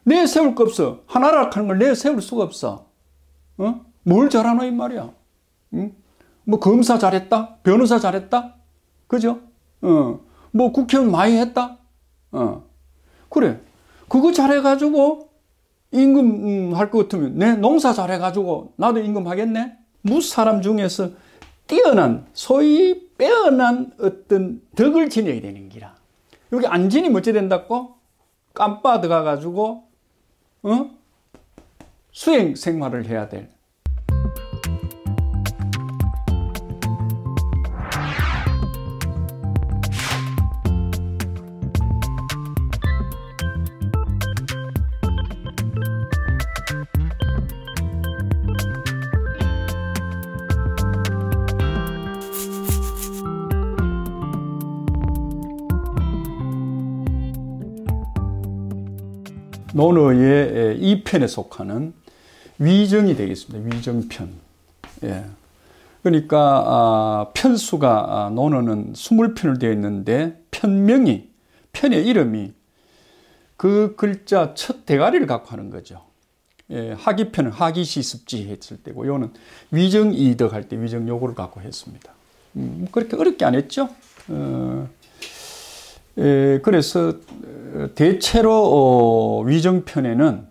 내세울 거 없어. 하나라 하는 걸 내세울 수가 없어. 뭘 잘하노 이 말이야. 뭐 검사 잘했다? 변호사 잘했다? 그죠? 뭐 국회의원 많이 했다? 그래. 그거 잘해가지고 임금 할 것 같으면 내 농사 잘해가지고 나도 임금 하겠네? 무사람 중에서 뛰어난, 소위 빼어난 어떤 덕을 지녀야 되는 기라. 여기 안 지니면 어찌 된다고? 깜빠 들어가가지고, 수행 생활을 해야 될. 논어의 2편에 속하는 위정이 되겠습니다. 위정편. 예. 그러니까 편수가 논어는 20편을 되어 있는데 편명이, 편의 이름이 그 글자 첫 대가리를 갖고 하는 거죠. 예. 하기편은 하기시습지 했을 때고, 요는 위정이덕 할 때 위정요구를 갖고 했습니다. 그렇게 어렵게 안 했죠. 그래서 대체로 위정편에는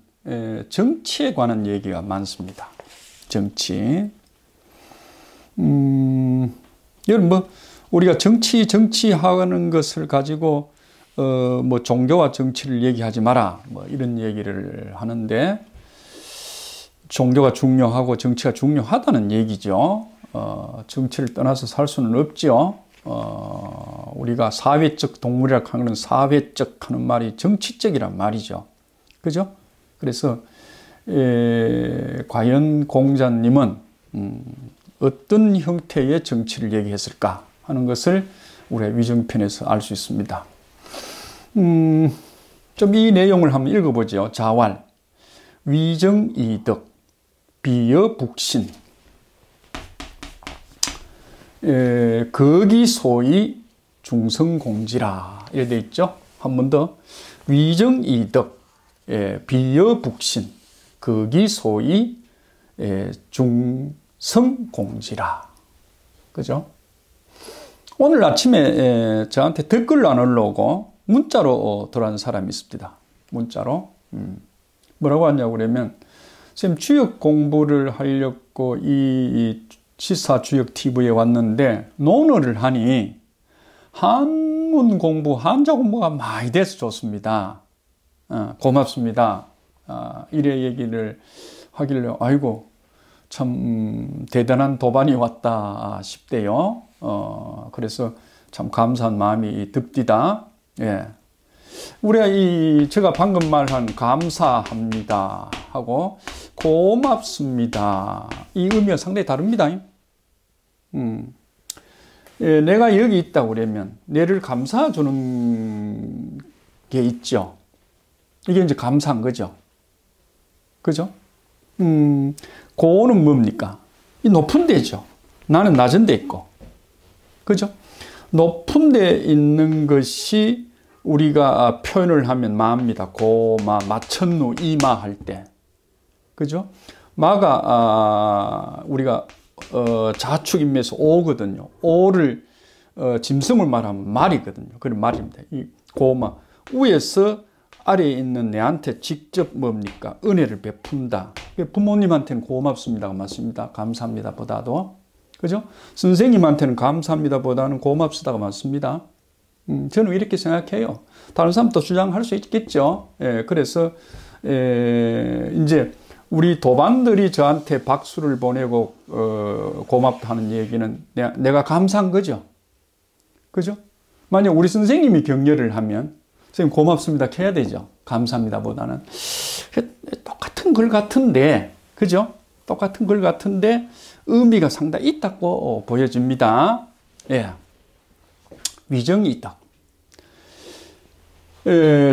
정치에 관한 얘기가 많습니다. 정치. 여러분 뭐 우리가 정치하는 것을 가지고 뭐 종교와 정치를 얘기하지 마라 뭐 이런 얘기를 하는데, 종교가 중요하고 정치가 중요하다는 얘기죠. 정치를 떠나서 살 수는 없죠. 우리가 사회적 동물이라고 하는 사회적 하는 말이 정치적이란 말이죠. 그죠? 그래서, 과연 공자님은, 어떤 형태의 정치를 얘기했을까 하는 것을 우리가 위정편에서 알 수 있습니다. 좀 이 내용을 한번 읽어보죠. 자왈, 위정이덕, 비여북신, 거기 소위 중성공지라 이렇게 되어 있죠. 한 번 더. 위정이덕, 비여북신, 거기 소위 중성공지라. 그죠? 오늘 아침에 저한테 댓글 나누려고 문자로 들어온 사람이 있습니다. 문자로. 뭐라고 하냐고 그러면, 선생님 주역 공부를 하려고 이 시사주역 TV에 왔는데 논어를 하니 한문 공부, 한자 공부가 많이 돼서 좋습니다. 고맙습니다. 이래 얘기를 하길래 아이고 참 대단한 도반이 왔다 싶대요. 그래서 참 감사한 마음이 듭디다. 예. 우리가 제가 방금 말한 감사합니다 하고 고맙습니다, 이 의미가 상당히 다릅니다. 예, 내가 여기 있다고 그러면 내를 감사해 주는 게 있죠. 이게 이제 감사한 거죠. 그죠? 고는 뭡니까? 이 높은 데죠. 나는 낮은 데 있고. 그죠? 높은 데 있는 것이 우리가 표현을 하면 마입니다. 고마, 마천루, 이마 할 때. 그죠? 마가, 우리가, 자축인묘에서 오거든요. 오를, 짐승을 말하면 말이거든요. 그런 말입니다. 이 고마. 위에서 아래에 있는 내한테 직접 뭡니까? 은혜를 베푼다. 부모님한테는 고맙습니다가 맞습니다. 감사합니다 보다도. 그죠? 선생님한테는 감사합니다 보다는 고맙습니다가 맞습니다. 저는 이렇게 생각해요. 다른 사람도 주장할 수 있겠죠. 예, 그래서, 이제, 우리 도반들이 저한테 박수를 보내고, 고맙다는 얘기는 내가 감사한 거죠. 그죠? 만약 우리 선생님이 격려를 하면, 선생님 고맙습니다 해야 되죠. 감사합니다 보다는. 똑같은 글 같은데, 그죠? 똑같은 글 같은데, 의미가 상당히 있다고 보여집니다. 예. 위정이 있다.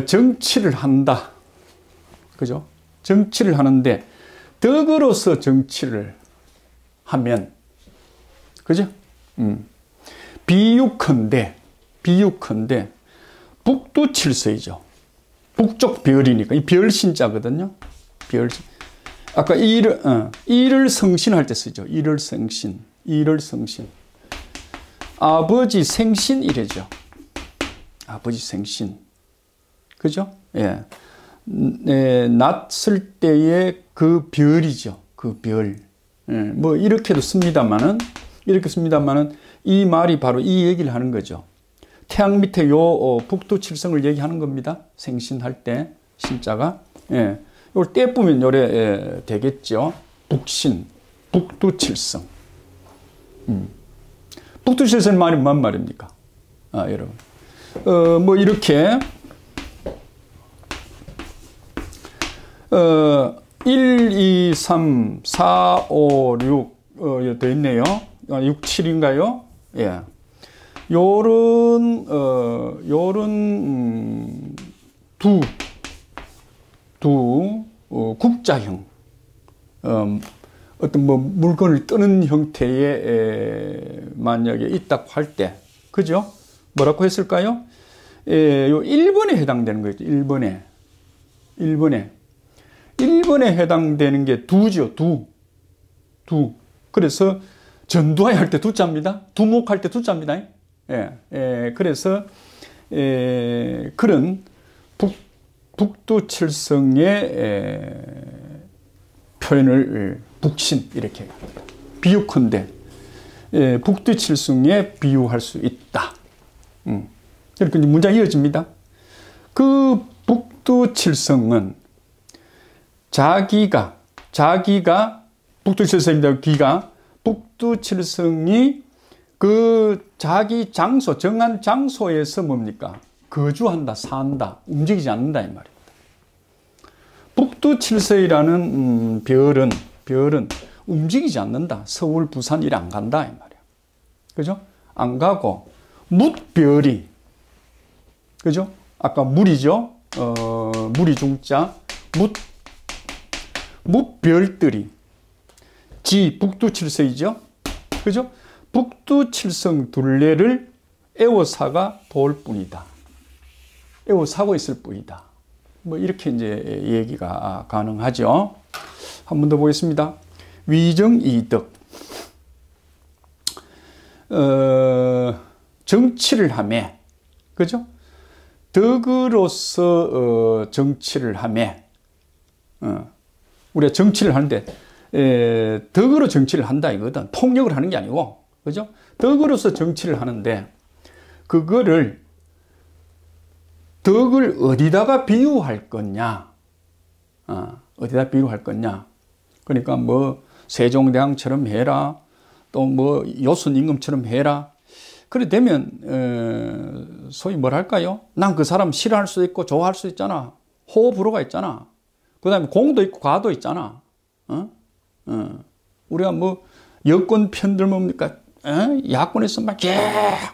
정치를 한다. 그죠? 정치를 하는데 덕으로서 정치를 하면, 그죠? 비유컨대 북두칠서이죠. 북쪽 별이니까 이 별신자거든요. 별신. 아까 이를 성신할 때 쓰죠. 이를 성신. 이를 성신. 아버지 생신 이래죠. 아버지 생신. 그죠? 예. 났을 때의 그 별이죠. 그 별. 예. 뭐 이렇게도 씁니다만은 이 말이 바로 이 얘기를 하는 거죠. 태양 밑에 요 북두칠성을 얘기하는 겁니다. 생신할 때 신자가. 예. 이걸 떼보면 요래 되겠죠. 북신, 북두칠성. 북두칠성 말이 뭔 말입니까? 여러분. 뭐 이렇게 1, 2, 3, 4, 5, 6 더 있네요. 6, 7인가요? 예. 요런 국자형 어떤 뭐 물건을 뜨는 형태의 만약에 있다고 할 때, 그죠? 뭐라고 했을까요? 요 1번에 해당되는 거죠. 1번에 해당되는 게 두죠. 두. 그래서 전두환 할 때 두자입니다. 두목할 때 두자입니다. 그래서 그런 북두칠성의 표현을 북신 이렇게 비유컨대 북두칠성에 비유할 수 있다. 이렇게 문장이 이어집니다. 그 북두칠성은 자기가 북두칠성입니다. 기가 북두칠성이 그 자기 장소, 정한 장소에서 뭡니까? 거주한다, 산다, 움직이지 않는다, 이 말입니다. 북두칠성이라는 별은 움직이지 않는다. 서울, 부산 이래 안 간다, 이 말이야. 그죠? 안 가고, 뭇별이, 그죠? 아까 물이죠? 물이 중자, 뭇별들이, 북두칠성이죠? 그죠? 북두칠성 둘레를 에워사가 돌 뿐이다. 에워사고 있을 뿐이다. 뭐 이렇게 이제 얘기가 가능하죠. 한 번 더 보겠습니다. 위정이덕. 정치를 하며, 그죠? 덕으로서 정치를 하며, 우리가 정치를 하는데 덕으로 정치를 한다 이거든. 폭력을 하는 게 아니고, 그죠? 덕으로서 정치를 하는데 그거를 덕을 어디다가 비유할 거냐? 어디다 비유할 거냐? 그러니까 뭐 세종대왕처럼 해라, 또 뭐 요순 임금처럼 해라. 그래 되면 소위 뭐랄까요? 난 그 사람 싫어할 수도 있고 좋아할 수도 있잖아. 호불호가 있잖아. 그 다음에 공도 있고 과도 있잖아. 우리가 뭐 여권 편들면 야권에서 막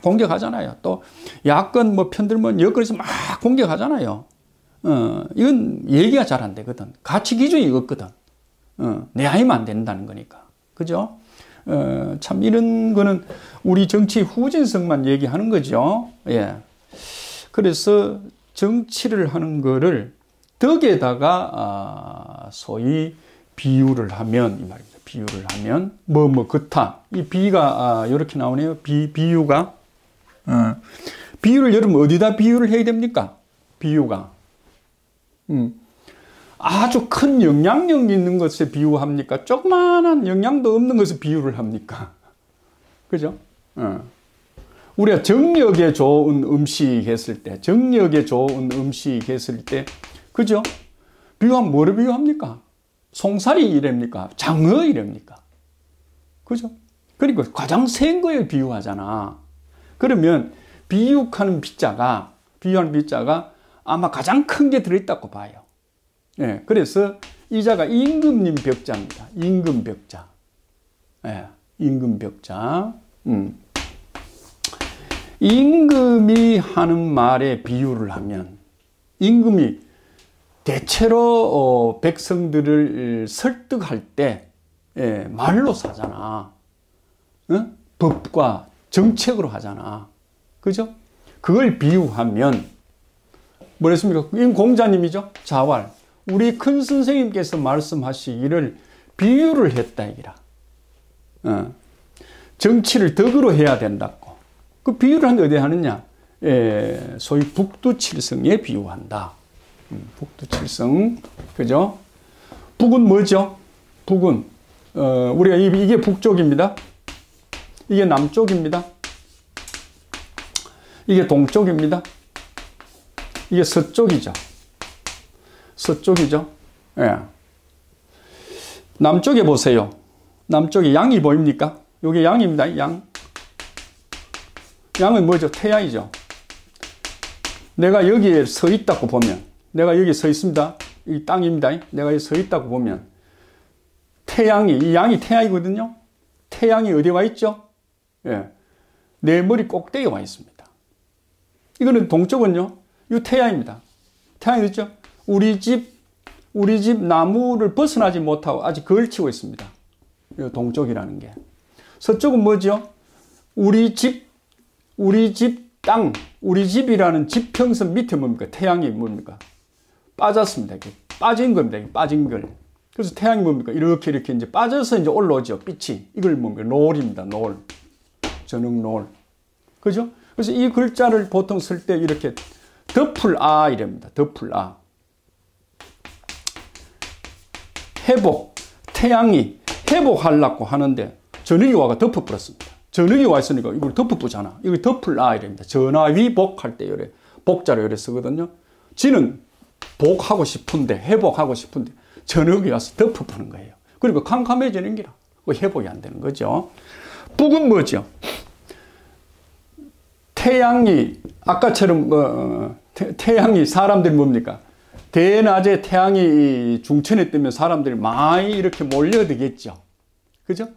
공격하잖아요. 또 야권 뭐 편들면 여권에서 막 공격하잖아요. 이건 얘기가 잘 안 되거든. 가치 기준이 없거든. 내 아이면 안 된다는 거니까. 그죠? 참 이런 거는 우리 정치 후진성만 얘기하는 거죠. 예. 그래서 정치를 하는 거를 덕에다가 소위 비유를 하면 이 말입니다. 비유를 하면 그타. 이 비가 이렇게 나오네요. 비유가 비유를 여러분 어디다 비유를 해야 됩니까? 비유가 아주 큰 영향력 있는 것에 비유합니까? 조그마한 영향도 없는 것에 비유를 합니까? 그죠? 우리가 정력에 좋은 음식 했을 때, 그죠? 비유하면 뭐를 비유합니까? 송사리 이랍니까? 장어 이랍니까? 그죠? 그리고 가장 센 거에 비유하잖아. 그러면 비유하는 빗자가 아마 가장 큰 게 들어있다고 봐요. 예, 그래서 이 자가 임금님 벽자입니다. 임금벽자. 예, 임금벽자. 임금이 하는 말에 비유를 하면 임금이 대체로 백성들을 설득할 때 말로 사잖아. 법과 정책으로 하잖아. 그죠? 그걸 비유하면 뭐랬습니까? 임 공자님이죠. 자활. 우리 큰 선생님께서 말씀하시기를 비유를 했다 이기라. 정치를 덕으로 해야 된다고. 그 비유를 한 게 어디 하느냐? 소위 북두칠성에 비유한다. 북두칠성. 그죠? 북은 뭐죠? 북은, 우리가 이게 북쪽입니다. 이게 남쪽입니다. 이게 동쪽입니다. 이게 서쪽이죠. 서쪽이죠. 예. 남쪽에 보세요. 남쪽에 양이 보입니까? 이게 양입니다. 양. 양은 뭐죠? 태양이죠. 내가 여기에 서 있다고 보면, 내가 여기 서 있습니다. 이 땅입니다. 내가 여기 서 있다고 보면, 태양이, 이 양이 태양이거든요. 태양이 어디 와 있죠? 예. 내 머리 꼭대기에 와 있습니다. 이거는 동쪽은요, 이 태양입니다. 태양이 있죠? 우리 집 나무를 벗어나지 못하고 아직 걸치고 있습니다. 이 동쪽이라는 게. 서쪽은 뭐죠? 우리 집 땅, 우리 집이라는 지평선 밑에 뭡니까? 태양이 뭡니까? 빠졌습니다. 이렇게 빠진 겁니다. 빠진 걸. 그래서 태양이 뭡니까? 이렇게 이제 빠져서 이제 올라오죠. 빛이. 이걸 뭡니까? 노을입니다. 노을. 저녁 노을. 그죠? 그래서 이 글자를 보통 쓸 때 이렇게 덮을아 이랍니다. 덮을아. 회복. 태양이 회복하려고 하는데 저녁이 와가 덮어버렸습니다. 저녁이 와 있으니까 이걸 덮어보잖아. 이걸 덮을아 이랍니다. 전화위복 할 때 요래 복자로 요래 쓰거든요. 지는 복하고 싶은데 회복하고 싶은데 저녁이 와서 덮어보는 거예요. 그리고 캄캄해지는 기라. 회복이 안 되는 거죠. 북은 뭐죠? 태양이 아까처럼 태양이 사람들이 뭡니까? 대낮에 태양이 중천에 뜨면 사람들이 많이 이렇게 몰려들겠죠. 그죠?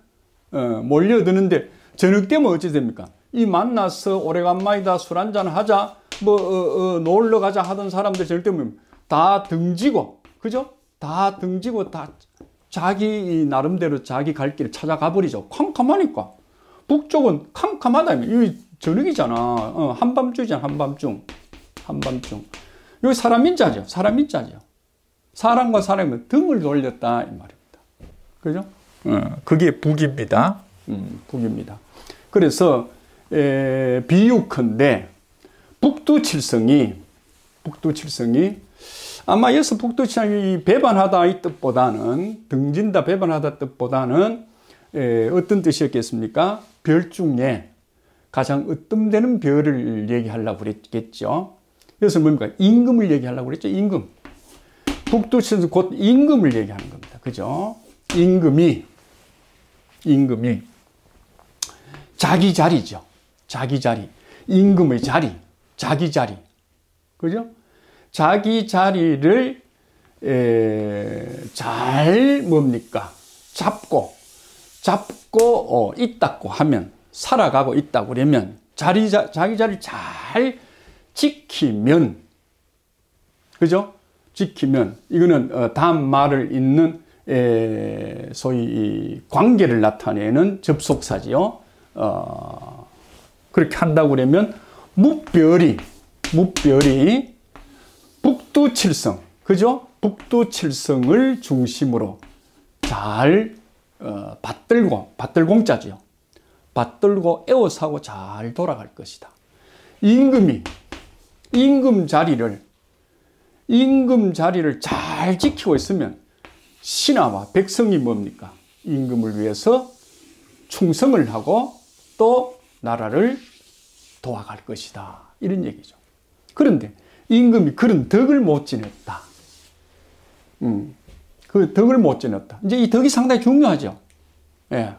몰려드는데 저녁 때면 어찌 됩니까? 이 만나서 오래간만이다 술 한잔 하자 놀러 가자 하던 사람들 저녁 때면 다 등지고 그죠? 다 등지고 다 자기 나름대로 자기 갈 길을 찾아가 버리죠. 캄캄하니까. 북쪽은 캄캄하다. 이 저녁이잖아. 한밤중이잖아. 한밤중. 여기 사람 인자죠. 사람 인자죠. 사람과 사람은 등을 돌렸다 이 말입니다. 그죠? 그게 북입니다. 북입니다. 그래서 비유컨대 북두칠성이 아마 여기서 북두칠성이 배반하다 이 뜻보다는 등진다 배반하다 뜻보다는 어떤 뜻이었겠습니까? 별 중에 가장 으뜸되는 별을 얘기하려고 그랬겠죠. 그래서 뭡니까? 임금을 얘기하려고 그랬죠. 임금. 북두칠성 곧 임금을 얘기하는 겁니다. 그죠? 임금이 자기 자리죠. 자기 자리. 임금의 자리. 자기 자리. 그죠? 자기 자리를 잘 뭡니까? 잡고 있다고 하면 살아가고 있다고 그러면 자기 자리를 잘 지키면 그죠? 지키면 이거는 다음 말을 잇는 소위 이 관계를 나타내는 접속사지요. 그렇게 한다고 그러면 무별이 북두칠성 그죠? 북두칠성을 중심으로 잘 받들공자지요. 받들고 에워싸고 잘 돌아갈 것이다. 임금 자리를 잘 지키고 있으면 신하와 백성이 뭡니까? 임금을 위해서 충성을 하고 또 나라를 도와갈 것이다. 이런 얘기죠. 그런데 임금이 그런 덕을 못 지녔다. 그 덕을 못 지녔다. 이제 이 덕이 상당히 중요하죠. 예.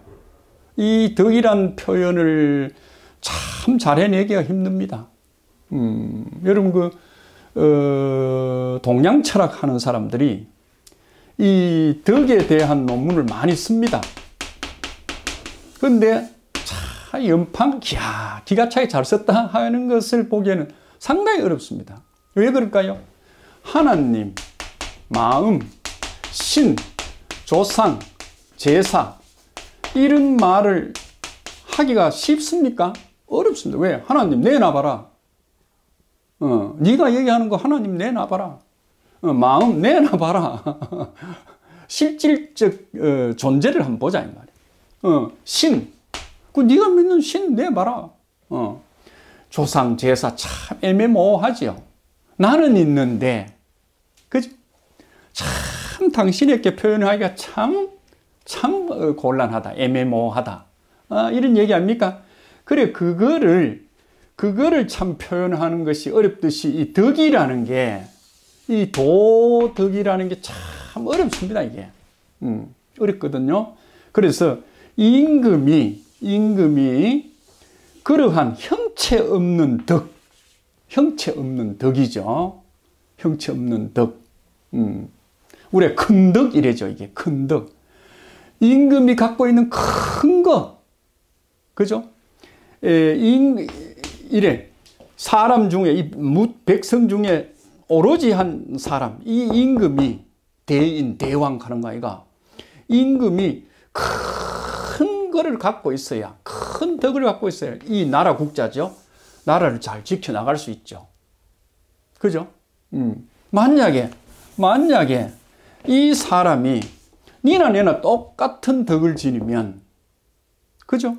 이 덕이란 표현을 참 잘 해내기가 힘듭니다. 여러분 동양 철학 하는 사람들이 이 덕에 대한 논문을 많이 씁니다. 그런데 참 연판 기가 차게 잘 썼다 하는 것을 보기에는 상당히 어렵습니다. 왜 그럴까요? 하나님, 마음, 신, 조상, 제사 이런 말을 하기가 쉽습니까? 어렵습니다. 왜? 하나님 내놔봐라. 네가 얘기하는 거 하나님 내놔봐라. 마음 내놔봐라. 실질적 존재를 한번 보자 이 말이야. 신, 그 네가 믿는 신 내봐라. 조상 제사 참 애매모호하지요. 나는 있는데, 그죠? 참 당신에게 표현하기가 참 곤란하다, 애매모호하다. 이런 얘기 아닙니까? 그래, 그거를 참 표현하는 것이 어렵듯이 이 덕이라는 게, 이 도덕이라는 게 참 어렵습니다, 이게. 어렵거든요. 그래서 임금이 그러한 형체 없는 덕이죠. 형체 없는 덕. 우리가 큰 덕 이래죠, 이게. 큰 덕. 임금이 갖고 있는 큰 거. 그죠? 이래. 사람 중에, 이 백성 중에 오로지 한 사람, 이 임금이 대왕 하는 거 아이가? 임금이 큰 거를 갖고 있어야, 큰 덕을 갖고 있어야 이 나라 국자죠. 나라를 잘 지켜나갈 수 있죠. 그죠? 만약에 이 사람이 니나 내나 똑같은 덕을 지니면, 그죠?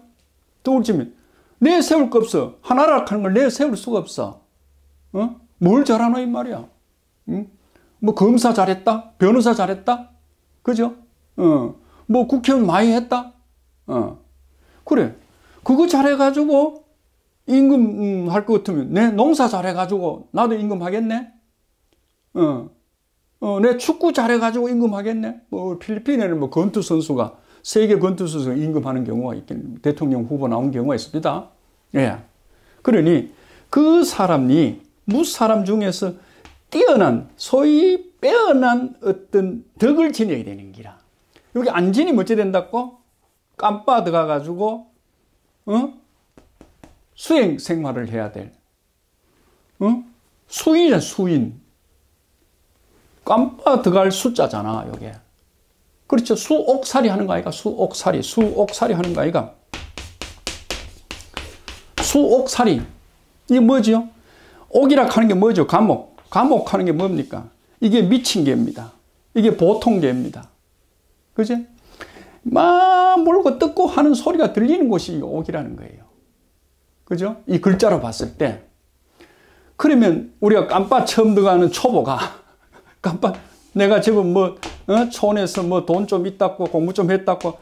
덕을 지면 내세울 거 없어. 하나라 하는 걸 내세울 수가 없어. 뭘 잘하노 이 말이야. 뭐 검사 잘했다? 변호사 잘했다? 그죠? 뭐 국회의원 많이 했다? 그래. 그거 잘해가지고 임금 할 것 같으면 내 농사 잘해가지고 나도 임금 하겠네? 내 축구 잘해가지고 임금 하겠네? 뭐 필리핀에는 뭐 권투 선수가 세계 권투 선수가 임금하는 경우가 있긴, 대통령 후보 나온 경우가 있습니다. 예. 그러니 그 사람이 무사람 중에서 뛰어난, 소위 빼어난 어떤 덕을 지녀야 되는 기라. 여기 안 지니면 어찌 된다고? 깜빠 들어가가지고, 수행 생활을 해야 될. 수인이잖아, 수인. 깜빠 들어갈 숫자잖아, 요게. 그렇죠. 수옥살이 하는 거 아이가? 수옥살이 하는 거 아이가? 수옥살이. 이게 뭐지요? 옥이라 하는 게 뭐죠? 감옥 하는 게 뭡니까? 이게 미친 개입니다. 이게 보통 개입니다. 그죠? 막 물고 뜯고 하는 소리가 들리는 곳이 옥이라는 거예요. 그죠? 이 글자로 봤을 때. 그러면 우리가 깜빡 처음 들어가는 초보가 깜빡 내가 지금 촌에서 돈 좀 있다고 공부 좀 했다고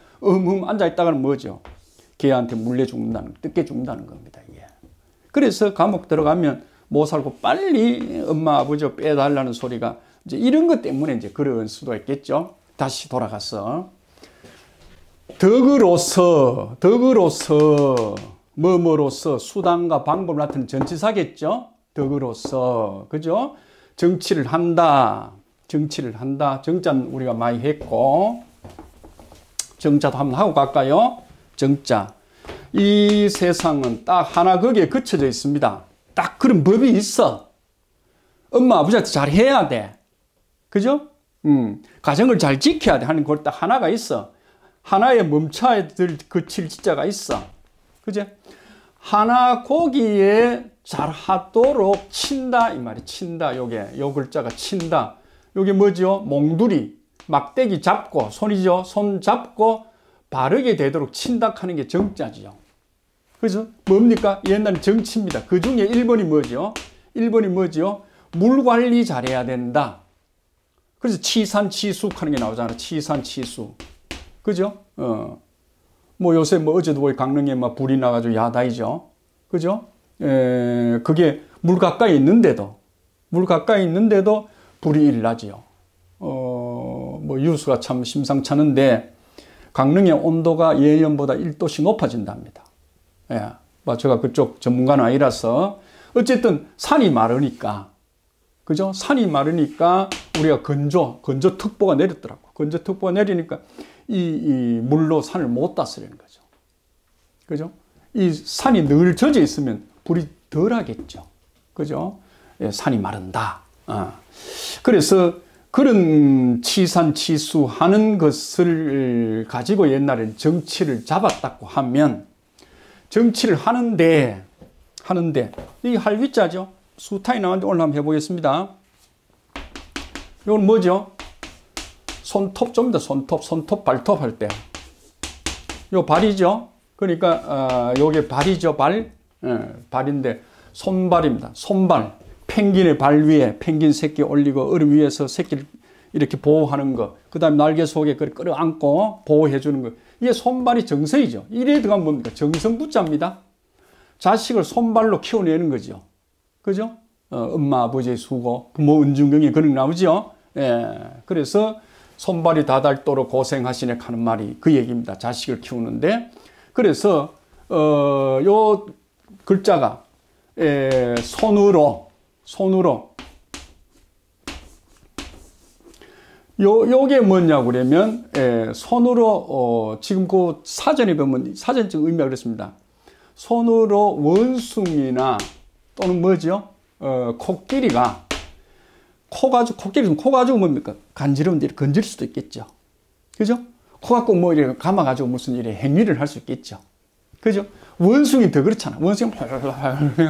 앉아 있다가는 뭐죠? 걔한테 물려 죽는다는, 뜯겨 죽는다는 겁니다. 이게. 그래서 감옥 들어가면 못 살고 빨리 엄마 아버지 빼달라는 소리가 이제 이런 것 때문에 이제 그럴 수도 있겠죠. 다시 돌아가서 덕으로서 뭐뭐로서 수단과 방법을 나타내는 전치사겠죠. 덕으로서, 그죠? 정치를 한다. 정자는 우리가 많이 했고, 정자도 한번 하고 갈까요? 정자. 이 세상은 딱 하나 거기에 그쳐져 있습니다. 딱 그런 법이 있어. 엄마 아버지한테 잘 해야 돼. 그죠? 가정을 잘 지켜야 돼 하는 걸 딱 하나가 있어. 하나에 멈춰야 될 그칠 지자가 있어. 그죠? 하나 거기에 잘 하도록 친다 이 말이. 친다. 요 글자가 친다. 요게 뭐죠? 몽두리, 막대기 잡고, 손이죠? 손 잡고 바르게 되도록 친닥하는 게 정자지요. 그래서 뭡니까? 옛날에 정치입니다. 그 중에 1번이 뭐죠? 1번이 뭐죠? 물 관리 잘해야 된다. 그래서 치산치수 하는 게 나오잖아. 치산치수. 그죠? 뭐 요새 어제도 보이 강릉에 막 불이 나가지고 야다이죠. 그죠? 그게 물 가까이 있는데도 불이 일나지요. 뭐 유수가 참 심상찮은데 강릉의 온도가 예년보다 1도씩 높아진답니다. 예. 뭐 제가 그쪽 전문가는 아니라서 어쨌든 산이 마르니까, 그죠? 산이 마르니까 우리가 건조특보가 내렸더라고. 건조특보가 내리니까 이 물로 산을 못 다스리는 거죠. 그죠? 이 산이 늘 젖어 있으면 불이 덜 하겠죠. 그죠? 예, 산이 마른다. 그래서 그런 치산치수 하는 것을 가지고 옛날엔 정치를 잡았다고 하면, 정치를 하는데, 이 할위자죠. 수타이 나왔는데 오늘 한번 해보겠습니다. 이건 뭐죠? 손톱 좀입니다. 손톱, 발톱 할 때. 요 발이죠? 그러니까, 요게 발이죠, 발. 발인데, 손발입니다. 손발. 펭귄의 발 위에 펭귄 새끼 올리고 얼음 위에서 새끼를 이렇게 보호하는 거. 그 다음에 날개 속에 끌어안고 보호해주는 거. 이게 손발이 정서이죠. 이래 들어가면 뭡니까? 정성부자입니다. 자식을 손발로 키워내는 거죠. 그죠? 엄마, 아버지의 수고, 부모 은중경에 그런 나오죠. 예. 그래서 손발이 다닳도록 고생하시네 하는 말이 그 얘기입니다. 자식을 키우는데. 그래서, 요 글자가, 손으로. 요게 뭐냐고 그러면, 손으로, 지금 그 사전에 보면, 사전적 의미가 그렇습니다. 손으로 원숭이나 또는 뭐죠? 코끼리가, 코끼리는 코 가지고 뭡니까? 간지러운데 건질 수도 있겠죠. 그죠? 코 갖고 뭐 이렇게 감아가지고 무슨 이래 행위를 할 수 있겠죠. 그죠? 원숭이 더 그렇잖아. 원숭이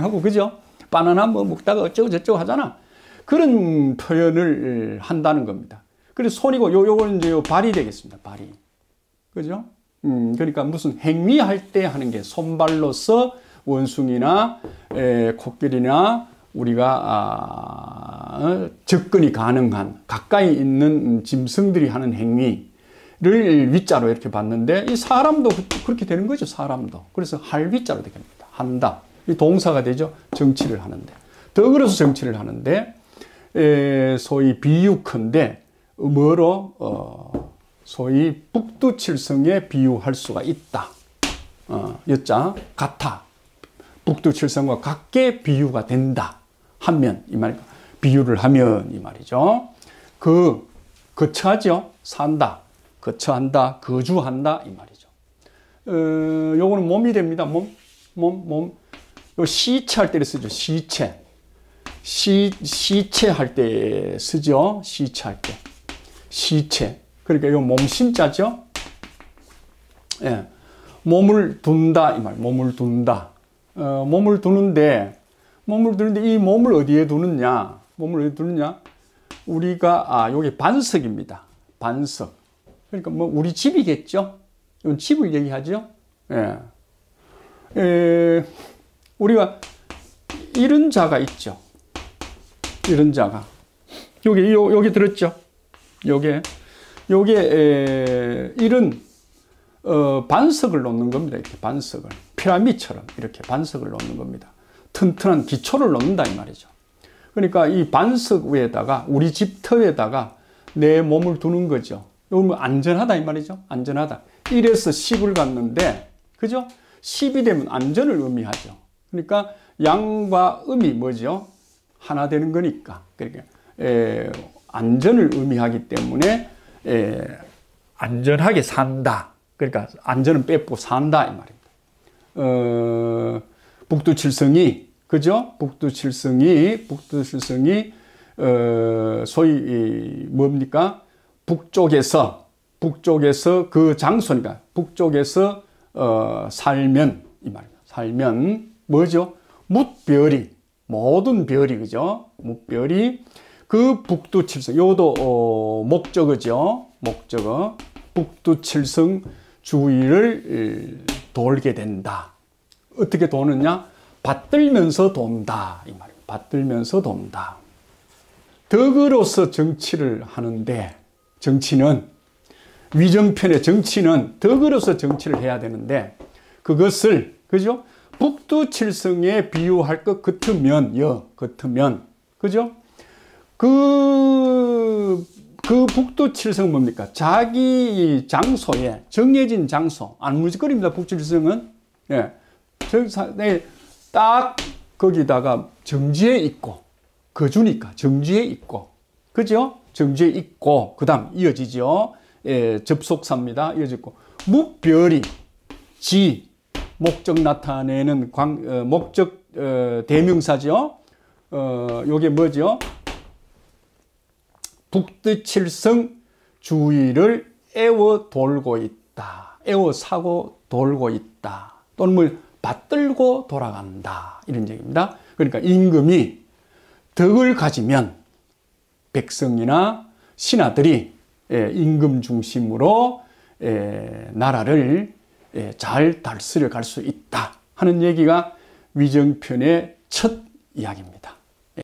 하고, 그죠? 바나나 뭐 먹다가 어쩌고저쩌고 하잖아. 그런 표현을 한다는 겁니다. 그래서 손이고, 요거는 이제 발이 되겠습니다. 발이. 그죠? 그러니까 무슨 행위할 때 하는 게 손발로서 원숭이나, 코끼리나 우리가, 접근이 가능한, 가까이 있는 짐승들이 하는 행위를 위자로 이렇게 봤는데, 이 사람도 그렇게 되는 거죠, 사람도. 그래서 할 위자로 되게 됩니다. 한다. 이 동사가 되죠, 정치를 하는데. 덕으로서 정치를 하는데, 소위 비유컨대, 뭐로, 소위 북두칠성에 비유할 수가 있다. 여자, 같아. 북두칠성과 같게 비유가 된다. 하면, 이 말이죠. 비유를 하면, 이 말이죠. 거처하죠. 산다. 거처한다. 거주한다. 이 말이죠. 요거는 몸이 됩니다. 몸. 요 시체할 때 쓰죠. 시체. 시체할 때 쓰죠. 시체할 때. 시체. 그러니까 요 몸심자죠. 예. 몸을 둔다. 이 말. 몸을 둔다. 몸을 두는데 이 몸을 어디에 두느냐? 우리가, 요게 반석입니다. 반석. 그러니까 뭐 우리 집이겠죠? 이건 집을 얘기하죠? 예. 우리가 이런 자가 있죠. 이런 자가. 여기 들었죠? 요게, 이런, 반석을 놓는 겁니다. 이렇게 반석을. 피라미드처럼 이렇게 반석을 놓는 겁니다. 튼튼한 기초를 놓는다, 이 말이죠. 그러니까 이 반석 위에다가, 우리 집 터에다가 내 몸을 두는 거죠. 이건 뭐 안전하다, 이 말이죠. 안전하다. 1에서 10을 갖는데, 그죠? 10이 되면 안전을 의미하죠. 그러니까 양과 음이 뭐죠? 하나 되는 거니까. 그러니까, 안전을 의미하기 때문에, 안전하게 산다. 그러니까 안전은 빼고 산다, 이 말입니다. 북두칠성이, 그죠? 북두칠성이, 소위, 뭡니까? 북쪽에서 그 장소니까, 북쪽에서, 살면, 이 말입니다. 살면, 뭐죠? 뭇별이, 모든 별이, 그죠? 뭇별이, 그 북두칠성, 요도, 목적어죠? 목적어. 북두칠성 주위를 돌게 된다. 어떻게 도느냐? 받들면서 돈다. 이 말입니다. 받들면서 돈다. 덕으로서 정치를 하는데, 정치는, 위정편의 정치는 덕으로서 정치를 해야 되는데, 그것을, 그죠? 북두칠성에 비유할 것 같으면, 그죠? 그 북두칠성은 뭡니까? 자기 장소에, 정해진 장소, 안 무지거립니다, 북두칠성은. 예. 딱 거기다가 정지에 있고, 거주니까 정지에 있고, 그죠? 정지에 있고, 그 다음 이어지죠. 예, 접속사입니다. 이어지고, 뭇별이, 목적 나타내는 목적, 대명사죠. 요게 뭐죠? 북두칠성 주위를 애워 돌고 있다. 애워 사고 돌고 있다. 또는 뭐 받들고 돌아간다. 이런 얘기입니다. 그러니까 임금이 덕을 가지면 백성이나 신하들이 임금 중심으로 나라를 잘 다스려 갈 수 있다 하는 얘기가 위정편의 첫 이야기입니다.